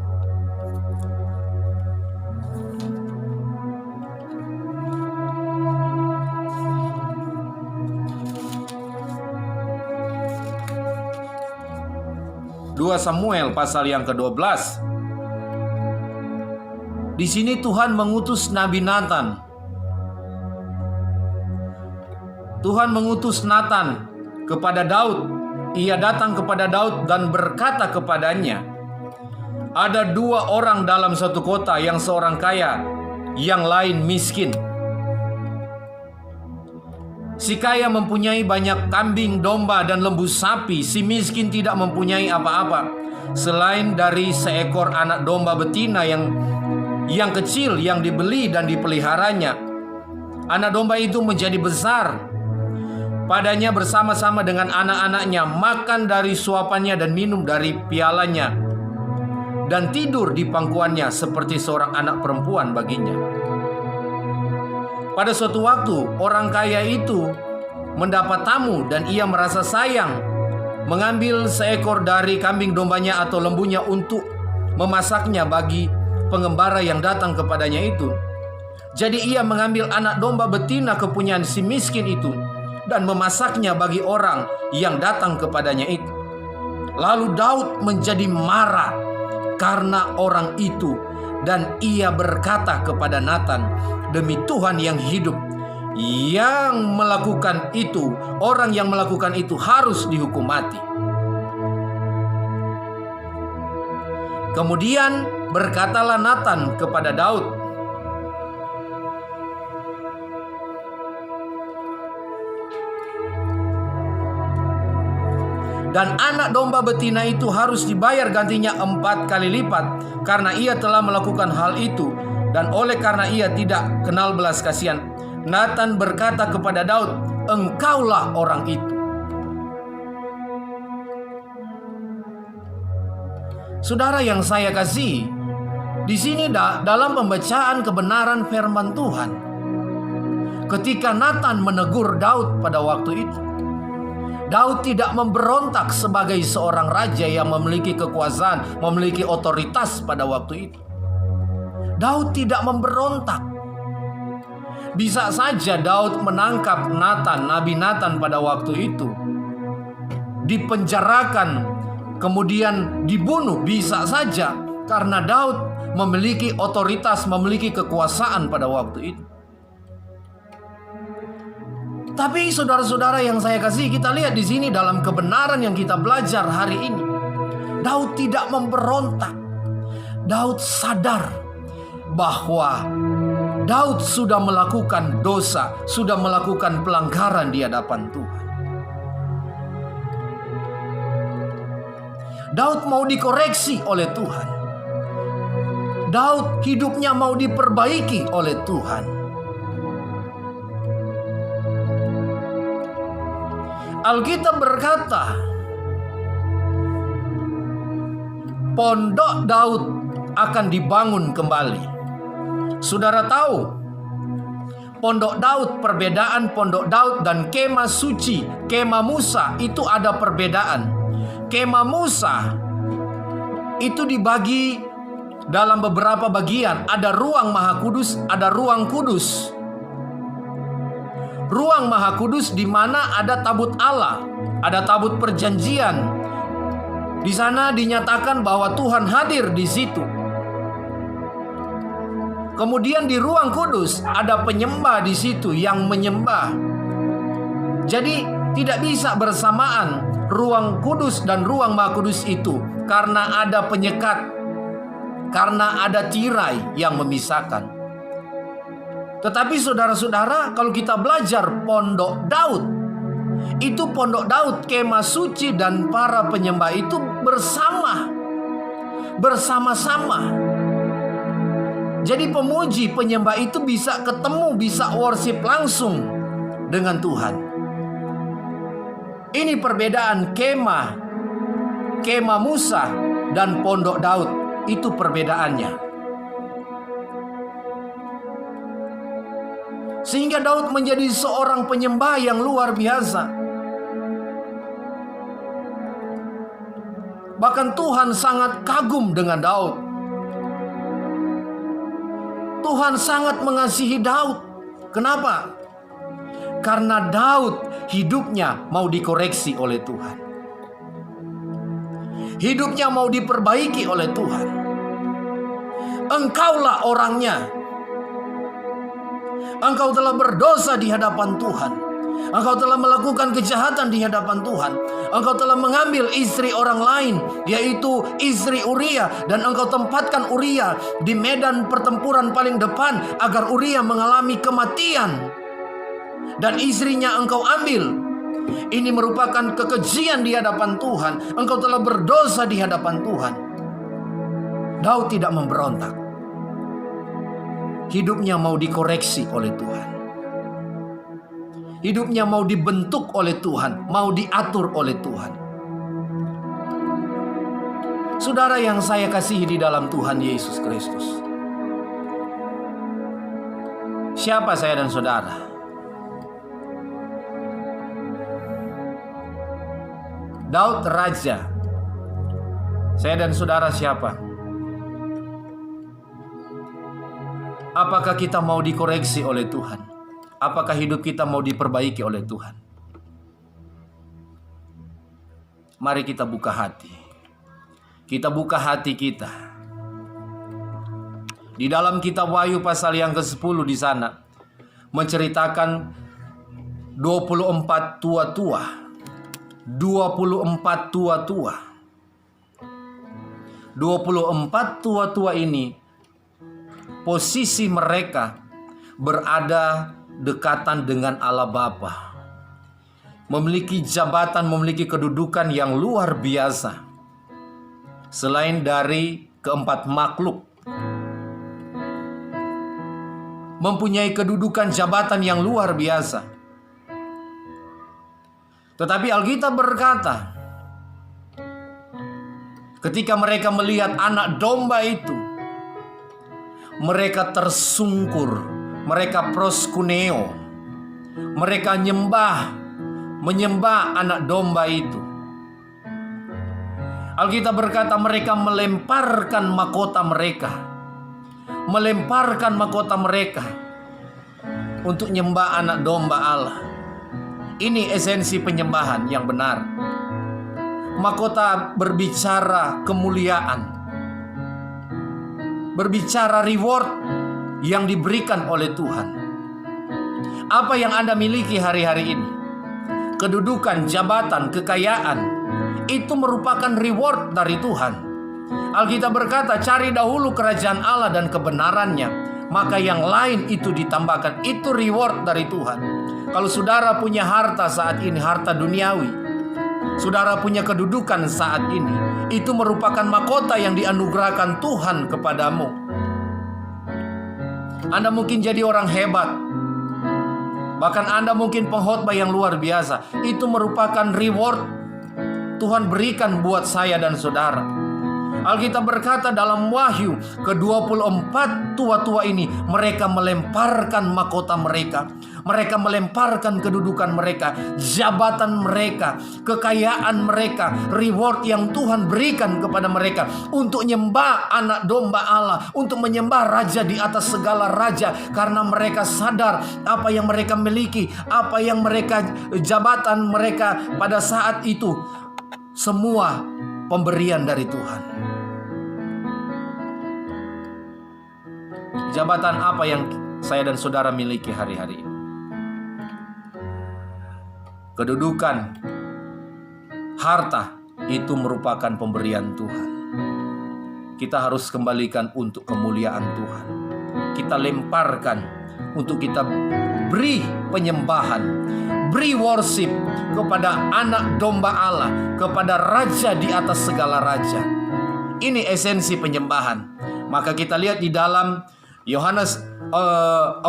pasal yang ke-12. Di sini Tuhan mengutus Nabi Nathan. Tuhan mengutus Nathan kepada Daud. Ia datang kepada Daud dan berkata kepadanya, ada 2 orang dalam satu kota, yang seorang kaya, yang lain miskin. Si kaya mempunyai banyak kambing, domba, dan lembu sapi. Si miskin tidak mempunyai apa-apa selain dari seekor anak domba betina yang kecil yang dibeli dan dipeliharanya. Anak domba itu menjadi besar padanya bersama-sama dengan anak-anaknya, makan dari suapannya dan minum dari pialanya, dan tidur di pangkuannya seperti seorang anak perempuan baginya. Pada suatu waktu, orang kaya itu mendapat tamu dan ia merasa sayang, mengambil seekor dari kambing dombanya atau lembunya untuk memasaknya bagi pengembara yang datang kepadanya itu. Jadi ia mengambil anak domba betina kepunyaan si miskin itu dan memasaknya bagi orang yang datang kepadanya itu. Lalu Daud menjadi marah karena orang itu, dan ia berkata kepada Natan, "Demi Tuhan yang hidup, yang melakukan itu, orang yang melakukan itu harus dihukum mati." Kemudian berkatalah Natan kepada Daud, "Dan anak domba betina itu harus dibayar gantinya 4 kali lipat, karena ia telah melakukan hal itu, dan oleh karena ia tidak kenal belas kasihan." Natan berkata kepada Daud, "Engkaulah orang itu." Saudara yang saya kasih, di sini dalam pembacaan kebenaran firman Tuhan, ketika Natan menegur Daud pada waktu itu, Daud tidak memberontak sebagai seorang raja yang memiliki kekuasaan, memiliki otoritas pada waktu itu. Daud tidak memberontak. Bisa saja Daud menangkap Natan, Nabi Natan pada waktu itu, dipenjarakan, kemudian dibunuh, bisa saja, karena Daud memiliki otoritas, memiliki kekuasaan pada waktu itu. Tapi saudara-saudara yang saya kasih, kita lihat di sini dalam kebenaran yang kita belajar hari ini, Daud tidak memberontak. Daud sadar bahwa Daud sudah melakukan dosa, sudah melakukan pelanggaran di hadapan Tuhan. Daud mau dikoreksi oleh Tuhan. Daud hidupnya mau diperbaiki oleh Tuhan. Alkitab berkata, pondok Daud akan dibangun kembali. Saudara tahu, pondok Daud, perbedaan pondok Daud dan kemah suci, kemah Musa itu ada perbedaan. Kemah Musa itu dibagi dalam beberapa bagian. Ada ruang Maha Kudus, ada ruang kudus. Ruang Maha Kudus di mana ada tabut Allah, ada tabut perjanjian. Di sana dinyatakan bahwa Tuhan hadir di situ. Kemudian di ruang kudus ada penyembah di situ yang menyembah. Jadi tidak bisa bersamaan ruang kudus dan ruang Maha Kudus itu, karena ada penyekat, karena ada tirai yang memisahkan. Tetapi saudara-saudara, kalau kita belajar pondok Daud, itu pondok Daud, kemah suci dan para penyembah itu bersama-sama. Jadi pemuji, penyembah itu bisa ketemu, bisa worship langsung dengan Tuhan. Ini perbedaan kemah Musa dan pondok Daud. Itu perbedaannya. Sehingga Daud menjadi seorang penyembah yang luar biasa. Bahkan Tuhan sangat kagum dengan Daud. Tuhan sangat mengasihi Daud. Kenapa? Karena Daud hidupnya mau dikoreksi oleh Tuhan. Hidupnya mau diperbaiki oleh Tuhan. Engkaulah orangnya. Engkau telah berdosa di hadapan Tuhan. Engkau telah melakukan kejahatan di hadapan Tuhan. Engkau telah mengambil istri orang lain, yaitu istri Uria, dan engkau tempatkan Uria di medan pertempuran paling depan agar Uria mengalami kematian. Dan istrinya engkau ambil. Ini merupakan kekejian di hadapan Tuhan. Engkau telah berdosa di hadapan Tuhan. Daud tidak memberontak. Hidupnya mau dikoreksi oleh Tuhan. Hidupnya mau dibentuk oleh Tuhan, mau diatur oleh Tuhan. Saudara yang saya kasihi di dalam Tuhan Yesus Kristus, Siapa saya dan saudara? Daud raja. Saya dan saudara siapa? Apakah kita mau dikoreksi oleh Tuhan? Apakah hidup kita mau diperbaiki oleh Tuhan? Mari kita buka hati. Kita buka hati kita. Di dalam kitab Wahyu pasal yang ke-10 di sana menceritakan 24 tua-tua. 24 tua-tua. 24 tua-tua ini posisi mereka berada dekatan dengan Allah Bapa. Memiliki jabatan, memiliki kedudukan yang luar biasa. Selain dari keempat makhluk, mempunyai kedudukan jabatan yang luar biasa. Tetapi Alkitab berkata, ketika mereka melihat anak domba itu, mereka tersungkur, mereka proskuneo, mereka menyembah anak domba itu. Alkitab berkata mereka melemparkan mahkota mereka, untuk nyembah anak domba Allah. Ini esensi penyembahan yang benar. Mahkota berbicara kemuliaan, berbicara reward yang diberikan oleh Tuhan. Apa yang Anda miliki hari-hari ini, kedudukan, jabatan, kekayaan, itu merupakan reward dari Tuhan. Alkitab berkata, cari dahulu kerajaan Allah dan kebenarannya, maka yang lain itu ditambahkan. Itu reward dari Tuhan. Kalau saudara punya harta saat ini, harta duniawi, saudara punya kedudukan saat ini, itu merupakan mahkota yang dianugerahkan Tuhan kepadamu. Anda mungkin jadi orang hebat, bahkan Anda mungkin pengkhotbah yang luar biasa. Itu merupakan reward Tuhan berikan buat saya dan saudara. Alkitab berkata dalam Wahyu, ke-24 tua-tua ini mereka melemparkan mahkota mereka. Mereka melemparkan kedudukan mereka, jabatan mereka, kekayaan mereka, reward yang Tuhan berikan kepada mereka untuk menyembah anak domba Allah, untuk menyembah raja di atas segala raja, karena mereka sadar apa yang mereka miliki, apa yang mereka, jabatan mereka pada saat itu, semua pemberian dari Tuhan. Jabatan apa yang saya dan saudara miliki hari-hari ini? Kedudukan, harta, itu merupakan pemberian Tuhan. Kita harus kembalikan untuk kemuliaan Tuhan. Kita lemparkan untuk kita beri penyembahan, beri worship kepada anak domba Allah, kepada raja di atas segala raja. Ini esensi penyembahan. Maka kita lihat di dalam Yohanes 4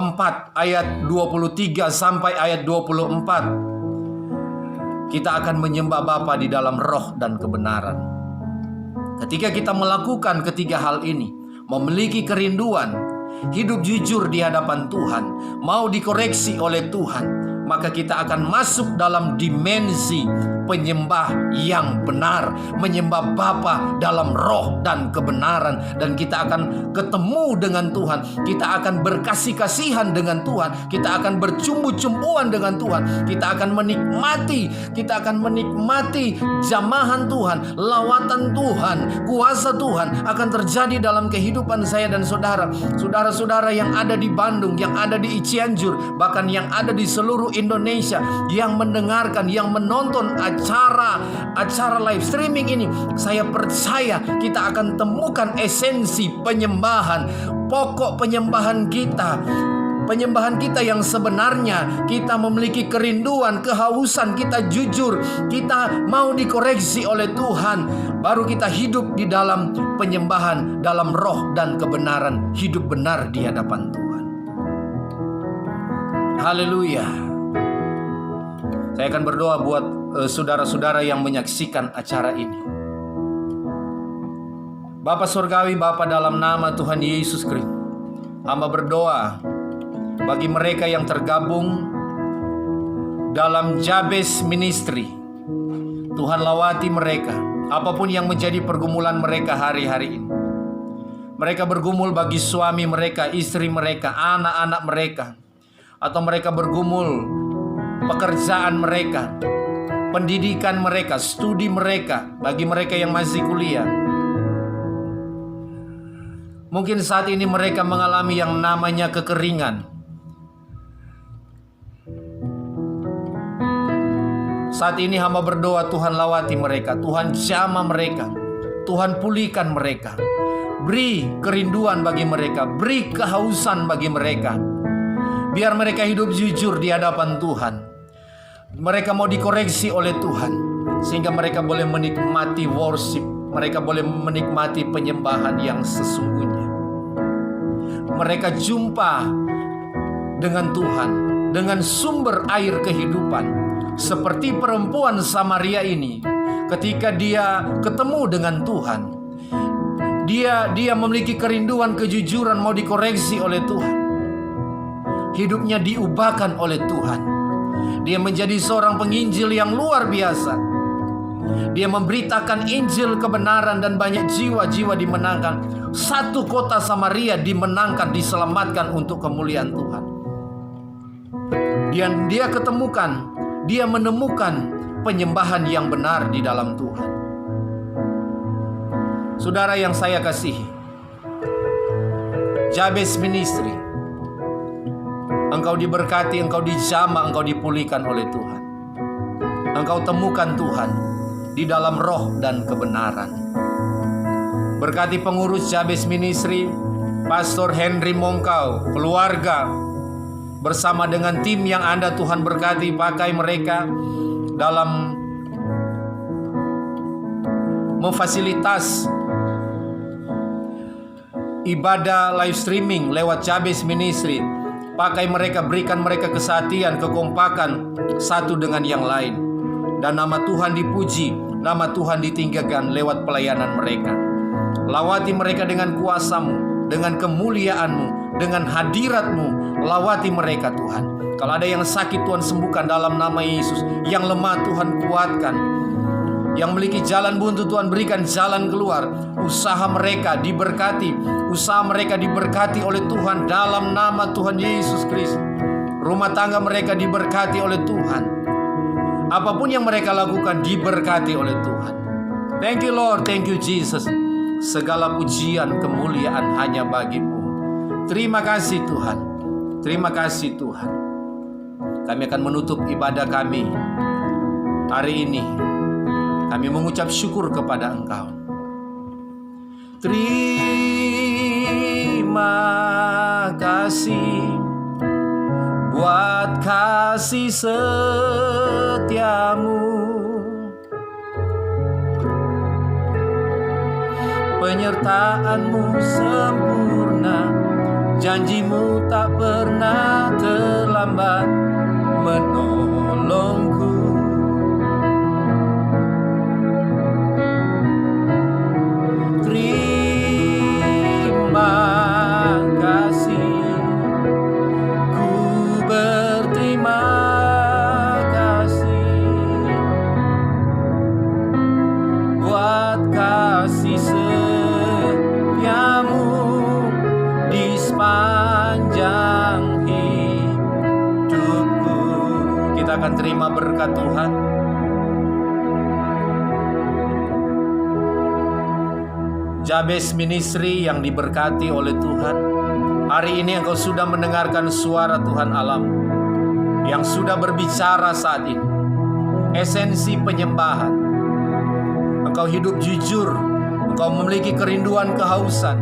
ayat 23 sampai ayat 24. Kita akan menyembah Bapa di dalam roh dan kebenaran. Ketika kita melakukan ketiga hal ini, memiliki kerinduan, hidup jujur di hadapan Tuhan, mau dikoreksi oleh Tuhan, maka kita akan masuk dalam dimensi penyembah yang benar, menyembah Bapa dalam roh dan kebenaran, dan kita akan ketemu dengan Tuhan, kita akan berkasih-kasihan dengan Tuhan, kita akan bercumbu-cumbuan dengan Tuhan, kita akan menikmati jamahan Tuhan, lawatan Tuhan, kuasa Tuhan akan terjadi dalam kehidupan saya dan saudara-saudara yang ada di Bandung, yang ada di Cianjur, bahkan yang ada di seluruh Indonesia, yang mendengarkan, yang menonton acara live streaming ini. Saya percaya kita akan temukan esensi penyembahan, pokok penyembahan kita. Penyembahan kita yang sebenarnya, kita memiliki kerinduan, kehausan, kita jujur, kita mau dikoreksi oleh Tuhan, baru kita hidup di dalam penyembahan, dalam roh dan kebenaran, hidup benar di hadapan Tuhan. Haleluya. Saya akan berdoa buat saudara-saudara yang menyaksikan acara ini. Bapa Surgawi, Bapa dalam nama Tuhan Yesus Kristus, hamba berdoa bagi mereka yang tergabung dalam Jabez Ministry. Tuhan lawati mereka, apapun yang menjadi pergumulan mereka hari-hari ini. Mereka bergumul bagi suami mereka, istri mereka, anak-anak mereka, atau mereka bergumul pekerjaan mereka, pendidikan mereka, studi mereka, bagi mereka yang masih kuliah. Mungkin saat ini mereka mengalami yang namanya kekeringan. Saat ini hamba berdoa, Tuhan lawati mereka, Tuhan jamah mereka, Tuhan pulihkan mereka. Beri kerinduan bagi mereka, beri kehausan bagi mereka. Biar mereka hidup jujur di hadapan Tuhan. Mereka mau dikoreksi oleh Tuhan, sehingga mereka boleh menikmati worship, mereka boleh menikmati penyembahan yang sesungguhnya. Mereka jumpa dengan Tuhan, dengan sumber air kehidupan. Seperti perempuan Samaria ini, ketika dia ketemu dengan Tuhan, dia memiliki kerinduan kejujuran, mau dikoreksi oleh Tuhan. Hidupnya diubahkan oleh Tuhan. Dia menjadi seorang penginjil yang luar biasa. Dia memberitakan Injil kebenaran dan banyak jiwa-jiwa dimenangkan. Satu kota Samaria dimenangkan, diselamatkan untuk kemuliaan Tuhan. Dan dia menemukan penyembahan yang benar di dalam Tuhan. Saudara yang saya kasihi, Jabez Ministry, engkau diberkati, engkau dijamah, engkau dipulihkan oleh Tuhan. Engkau temukan Tuhan di dalam roh dan kebenaran. Berkati pengurus Jabez Ministry, Pastor Henry Mongkau, keluarga, bersama dengan tim yang Anda Tuhan berkati, pakai mereka dalam memfasilitas ibadah live streaming lewat Jabez Ministry. Pakai mereka, berikan mereka kesatian, kekompakan satu dengan yang lain. Dan nama Tuhan dipuji, nama Tuhan ditinggikan lewat pelayanan mereka. Lawati mereka dengan kuasa-Mu, dengan kemuliaan-Mu, dengan hadirat-Mu. Lawati mereka Tuhan. Kalau ada yang sakit, Tuhan sembuhkan dalam nama Yesus. Yang lemah Tuhan kuatkan. Yang memiliki jalan buntu, Tuhan berikan jalan keluar. Usaha mereka diberkati. Usaha mereka diberkati oleh Tuhan dalam nama Tuhan Yesus Kristus. Rumah tangga mereka diberkati oleh Tuhan. Apapun yang mereka lakukan diberkati oleh Tuhan. Thank you Lord, thank you Jesus. Segala pujian, kemuliaan hanya bagi-Mu. Terima kasih Tuhan. Terima kasih Tuhan. Kami akan menutup ibadah kami hari ini. Kami mengucap syukur kepada Engkau. Terima kasih buat kasih setiamu, penyertaan-Mu sempurna, janji-Mu tak pernah terlambat menolongku. Terima kasih, ku berterima kasih buat kasih setiamu di sepanjang hidupku. Kita akan terima berkat Tuhan. Jabez Ministry yang diberkati oleh Tuhan, hari ini Engkau sudah mendengarkan suara Tuhan alam yang sudah berbicara saat ini. Esensi penyembahan. Engkau hidup jujur, engkau memiliki kerinduan kehausan,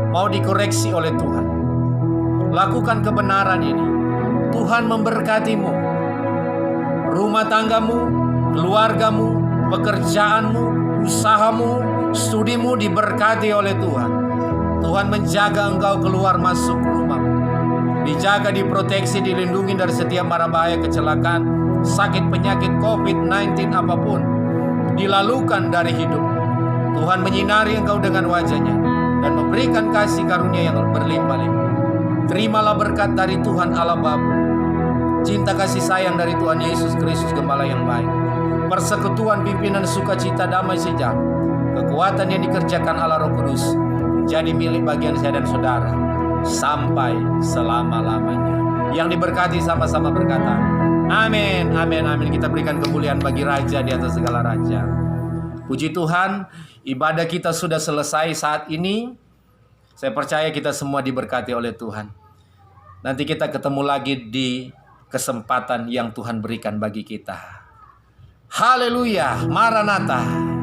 mau dikoreksi oleh Tuhan. Lakukan kebenaran ini. Tuhan memberkatimu. Rumah tanggamu, keluargamu, pekerjaanmu, usahamu, studimu diberkati oleh Tuhan. Tuhan menjaga engkau keluar masuk rumahmu. Dijaga, diproteksi, dilindungi dari setiap mara bahaya, kecelakaan, sakit, penyakit, COVID-19 apapun. Dilalukan dari hidup. Tuhan menyinari engkau dengan wajah-Nya dan memberikan kasih karunia yang berlimpah-limpah. Terimalah berkat dari Tuhan Allah Bapa, cinta kasih sayang dari Tuhan Yesus Kristus Gembala yang baik, persekutuan pimpinan sukacita damai sejahtera, kekuatan yang dikerjakan Allah Roh Kudus menjadi milik bagian saya dan saudara sampai selama-lamanya. Yang diberkati sama-sama berkata, amin, amin, amin. Kita berikan kemuliaan bagi Raja di atas segala Raja. Puji Tuhan, ibadah kita sudah selesai saat ini. Saya percaya kita semua diberkati oleh Tuhan. Nanti kita ketemu lagi di kesempatan yang Tuhan berikan bagi kita. Haleluya, Maranatha.